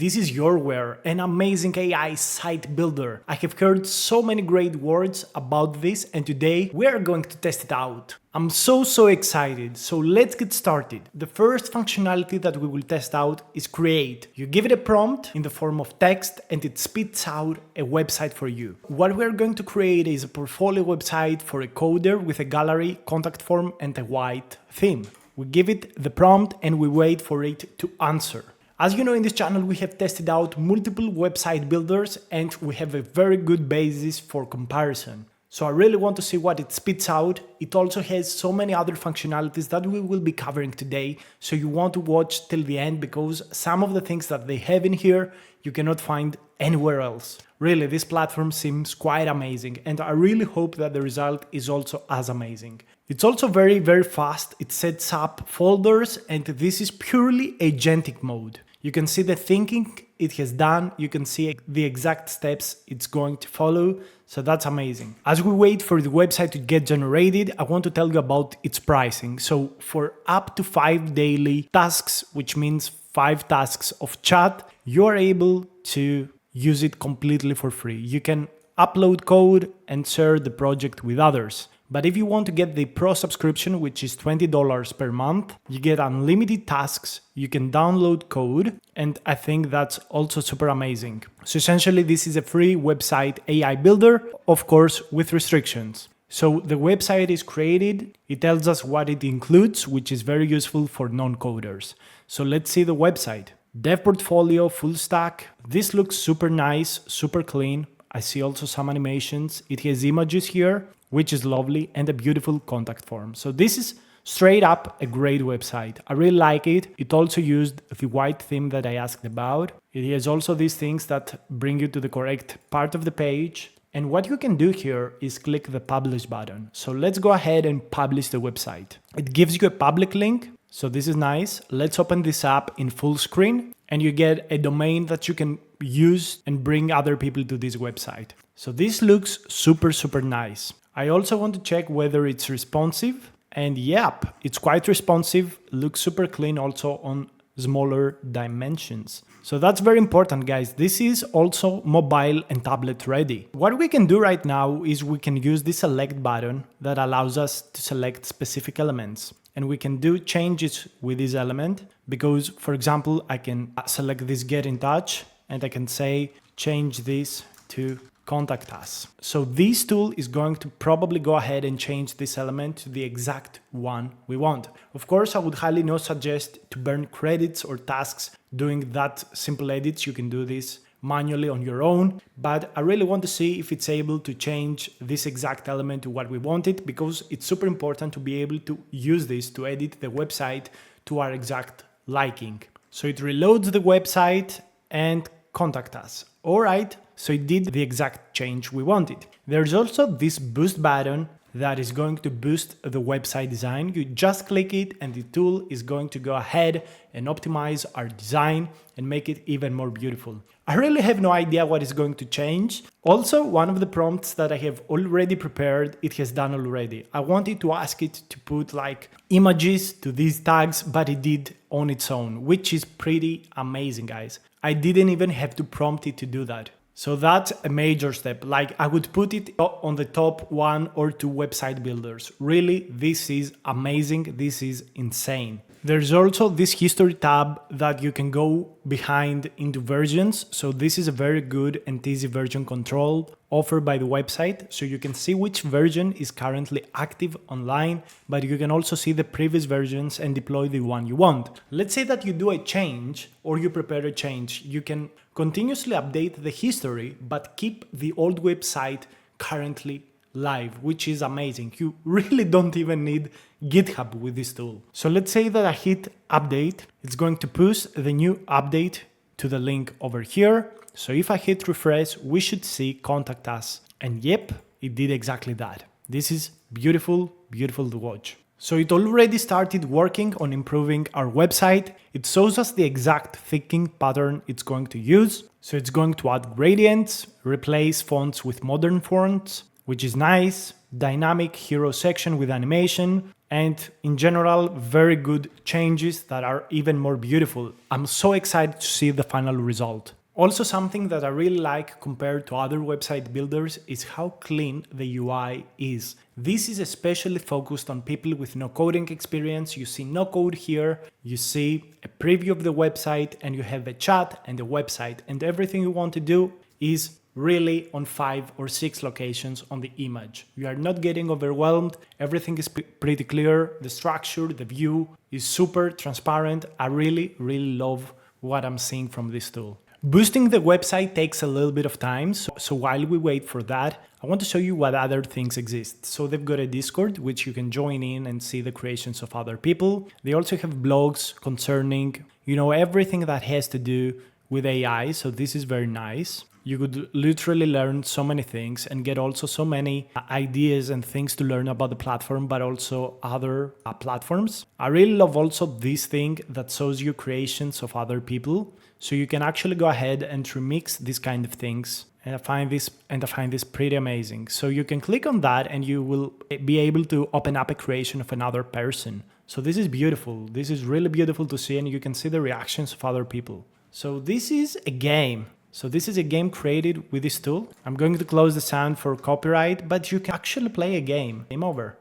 This is Yourware, an amazing AI site builder. I have heard so many great words about this and today we are going to test it out. I'm so excited, so let's get started. The first functionality that we will test out is create. You give it a prompt in the form of text and it spits out a website for you. What we are going to create is a portfolio website for a coder with a gallery, contact form and a white theme. We give it the prompt and we wait for it to answer. As you know, in this channel we have tested out multiple website builders and we have a very good basis for comparison. So I really want to see what it spits out. It also has so many other functionalities that we will be covering today, so you want to watch till the end because some of the things that they have in here you cannot find anywhere else. Really, this platform seems quite amazing and I really hope that the result is also as amazing. It's also very fast. It sets up folders and this is purely agentic mode. You can see the thinking it has done, you can see the exact steps it's going to follow, so that's amazing. As we wait for the website to get generated, I want to tell you about its pricing. So for up to 5 daily tasks, which means 5 tasks of chat, you are able to use it completely for free. You can upload code and share the project with others. But if you want to get the Pro subscription, which is $20 per month, you get unlimited tasks, you can download code, and I think that's also super amazing. So essentially this is a free website AI builder, of course with restrictions. So the website is created, it tells us what it includes, which is very useful for non-coders. So let's see the website. Dev portfolio, full stack. This looks super nice, super clean. I see also some animations. It has images here, which is lovely, and a beautiful contact form. So this is straight up a great website. I really like it. It also used the white theme that I asked about. It has also these things that bring you to the correct part of the page. And what you can do here is click the publish button. So let's go ahead and publish the website. It gives you a public link. So this is nice. Let's open this up in full screen and you get a domain that you can use and bring other people to this website. So this looks super nice. I also want to check whether it's responsive, and yep, it's quite responsive, looks super clean also on smaller dimensions. So that's very important, guys. This is also mobile and tablet ready. What we can do right now is we can use the select button that allows us to select specific elements. And we can do changes with this element because, for example, I can select this get in touch and I can say change this to contact us. So this tool is going to probably go ahead and change this element to the exact one we want. Of course, I would highly not suggest to burn credits or tasks doing that simple edits. You can do this manually on your own, but I really want to see if it's able to change this exact element to what we wanted because it's super important to be able to use this to edit the website to our exact liking. So it reloads the website and contact us. All right. So it did the exact change we wanted. There's also this boost button that is going to boost the website design. You just click it and the tool is going to go ahead and optimize our design and make it even more beautiful. I really have no idea what is going to change. Also, one of the prompts that I have already prepared, it has done already. I wanted to ask it to put like images to these tags, but it did on its own, which is pretty amazing, guys. I didn't even have to prompt it to do that. So that's a major step. Like I would put it on the top 1 or 2 website builders. Really, this is amazing. This is insane. There's also this history tab that you can go behind into versions. So this is a very good and easy version control offered by the website. So you can see which version is currently active online, but you can also see the previous versions and deploy the one you want. Let's say that you do a change or you prepare a change. You can continuously update the history, but keep the old website currently live, which is amazing. You really don't even need GitHub with this tool. So let's say that I hit update, it's going to push the new update to the link over here. So if I hit refresh, we should see contact us. And yep, it did exactly that. This is beautiful to watch. So it already started working on improving our website. It shows us the exact thinking pattern it's going to use. So it's going to add gradients, replace fonts with modern fonts, which is nice, dynamic hero section with animation, And in general, very good changes that are even more beautiful. I'm so excited to see the final result. Also, something that I really like compared to other website builders is how clean the UI is. This is especially focused on people with no coding experience. You see no code here, you see a preview of the website, and you have a chat and a website, and everything you want to do is really on 5 or 6 locations on the image. You are not getting overwhelmed. Everything is pretty clear. The structure, the view is super transparent. I really love what I'm seeing from this tool. Boosting the website takes a little bit of time, so while we wait for that, I want to show you what other things exist. So they've got a Discord, which you can join in and see the creations of other people. They also have blogs concerning, everything that has to do with AI, so this is very nice. You could literally learn so many things and get also so many ideas and things to learn about the platform, but also other platforms. I really love also this thing that shows you creations of other people. So you can actually go ahead and remix these kind of things. And I find this pretty amazing. So you can click on that and you will be able to open up a creation of another person. So this is beautiful. This is really beautiful to see, and you can see the reactions of other people. So this is a game. So this is a game created with this tool. I'm going to close the sound for copyright, but you can actually play a game. Game over.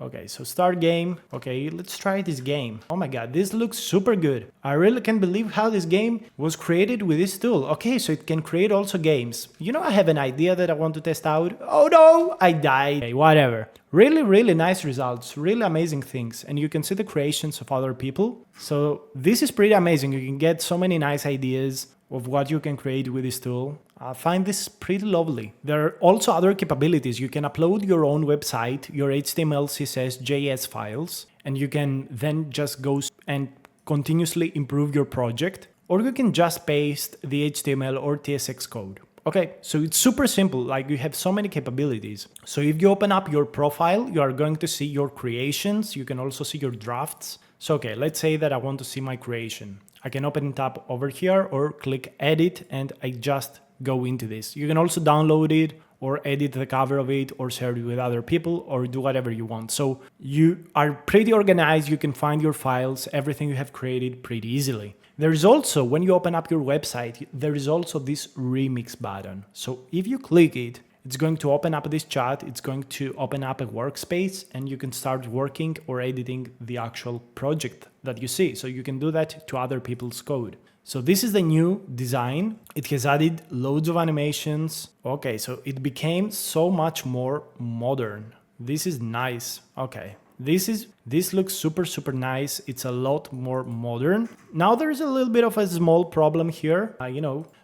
Okay, so start game. Okay, let's try this game. Oh my god, this looks super good. I really can't believe how this game was created with this tool. Okay, so it can create also games. I have an idea that I want to test out. Oh no, I died. Okay, whatever. Really nice results, really amazing things. And you can see the creations of other people. So this is pretty amazing. You can get so many nice ideas of what you can create with this tool. I find this pretty lovely. There are also other capabilities. You can upload your own website, your HTML, CSS, JS files, and you can then just go and continuously improve your project, or you can just paste the HTML or TSX code. Okay, so it's super simple, like you have so many capabilities. So if you open up your profile, you are going to see your creations. You can also see your drafts. So okay, let's say that I want to see my creation. I can open it up over here or click edit and I just go into this. You can also download it or edit the cover of it or share it with other people or do whatever you want. So you are pretty organized. You can find your files, everything you have created pretty easily. There is also, when you open up your website, there is also this remix button. So if you click it, it's going to open up this chat, it's going to open up a workspace, and you can start working or editing the actual project that you see. So you can do that to other people's code. So this is the new design. It has added loads of animations. Okay, so it became so much more modern. This is nice. Okay. This looks super nice. It's a lot more modern. Now there is a little bit of a small problem here,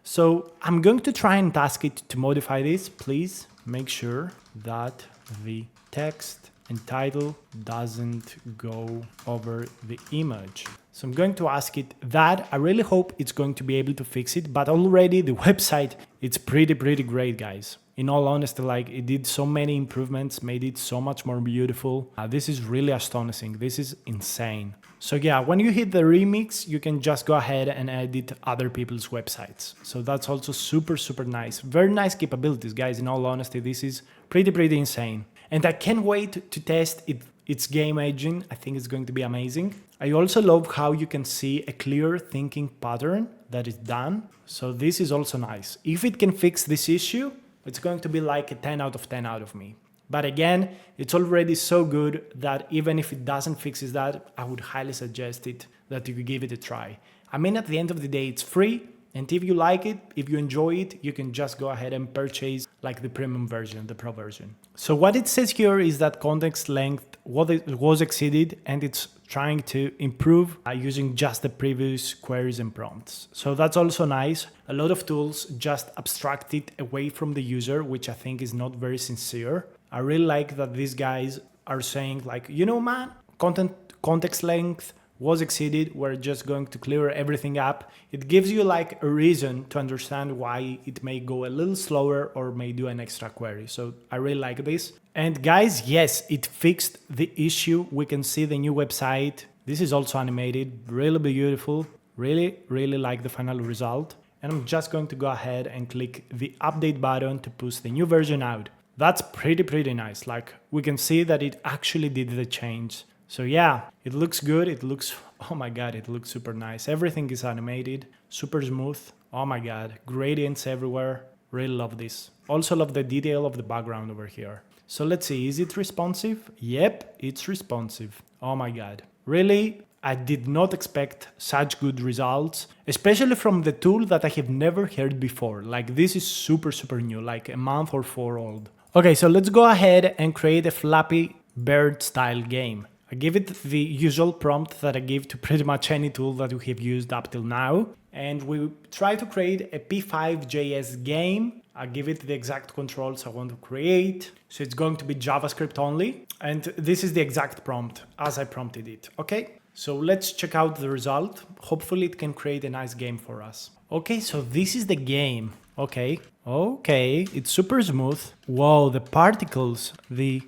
So I'm going to try and task it to modify this. Please make sure that the text and title doesn't go over the image. So I'm going to ask it that. I really hope it's going to be able to fix it, but already the website, it's pretty great, guys. In all honesty, like it did so many improvements, made it so much more beautiful. This is really astonishing. This is insane. So yeah, when you hit the remix, you can just go ahead and edit other people's websites. So that's also super nice. Very nice capabilities, guys. In all honesty, this is pretty insane. And I can't wait to test its game engine. I think it's going to be amazing. I also love how you can see a clear thinking pattern that is done. So this is also nice. If it can fix this issue, it's going to be like a 10 out of 10 out of me. But again, it's already so good that even if it doesn't fix that, I would highly suggest it that you give it a try. I mean, at the end of the day, it's free. And if you like it, if you enjoy it, you can just go ahead and purchase like the premium version, the pro version. So what it says here is that context length was exceeded and it's trying to improve using just the previous queries and prompts. So that's also nice. A lot of tools just abstract it away from the user, which I think is not very sincere. I really like that these guys are saying like, man, context length was exceeded. We're just going to clear everything up. It gives you like a reason to understand why it may go a little slower or may do an extra query. So I really like this. And guys, yes, it fixed the issue. We can see the new website. This is also animated, really beautiful. Really like the final result. And I'm just going to go ahead and click the update button to push the new version out. That's pretty nice. Like we can see that it actually did the change. So yeah, it looks good. It looks, oh my God, it looks super nice. Everything is animated, super smooth. Oh my God, gradients everywhere. Really love this. Also love the detail of the background over here. So let's see, is it responsive? Yep, it's responsive. Oh my God. Really, I did not expect such good results, especially from the tool that I have never heard before. Like this is super new, like a month or 4 old. Okay, so let's go ahead and create a Flappy Bird style game. I give it the usual prompt that I give to pretty much any tool that we have used up till now. And we try to create a P5.js game. I give it the exact controls I want to create. So it's going to be JavaScript only. And this is the exact prompt as I prompted it. Okay, so let's check out the result. Hopefully it can create a nice game for us. Okay, so this is the game. Okay, it's super smooth. Whoa, the particles, the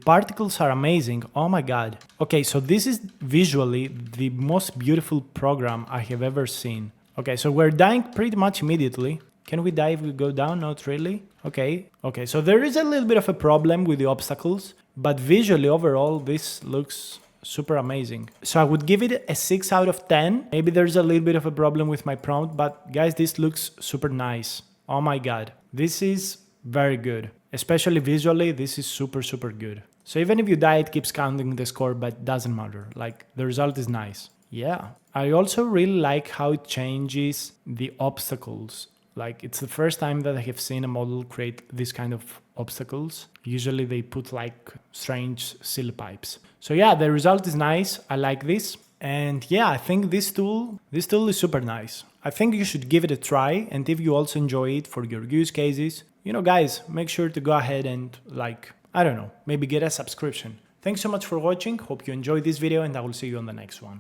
particles are amazing. Oh my God. Okay, so this is visually the most beautiful program I have ever seen. Okay, so we're dying pretty much immediately. Can we die if we go down? Not really. Okay, so there is a little bit of a problem with the obstacles, but visually overall, this looks super amazing. So I would give it a 6 out of 10. Maybe there's a little bit of a problem with my prompt, but guys, this looks super nice. Oh my God, this is very good. Especially visually, this is super good. So even if you die, it keeps counting the score, but it doesn't matter. Like the result is nice. Yeah. I also really like how it changes the obstacles. Like it's the first time that I have seen a model create this kind of obstacles. Usually they put like strange silly pipes. So yeah, the result is nice. I like this. And yeah, I think this tool is super nice. I think you should give it a try. And if you also enjoy it for your use cases, you know, guys, make sure to go ahead and like, I don't know, maybe get a subscription. Thanks so much for watching. Hope you enjoyed this video and I will see you on the next one.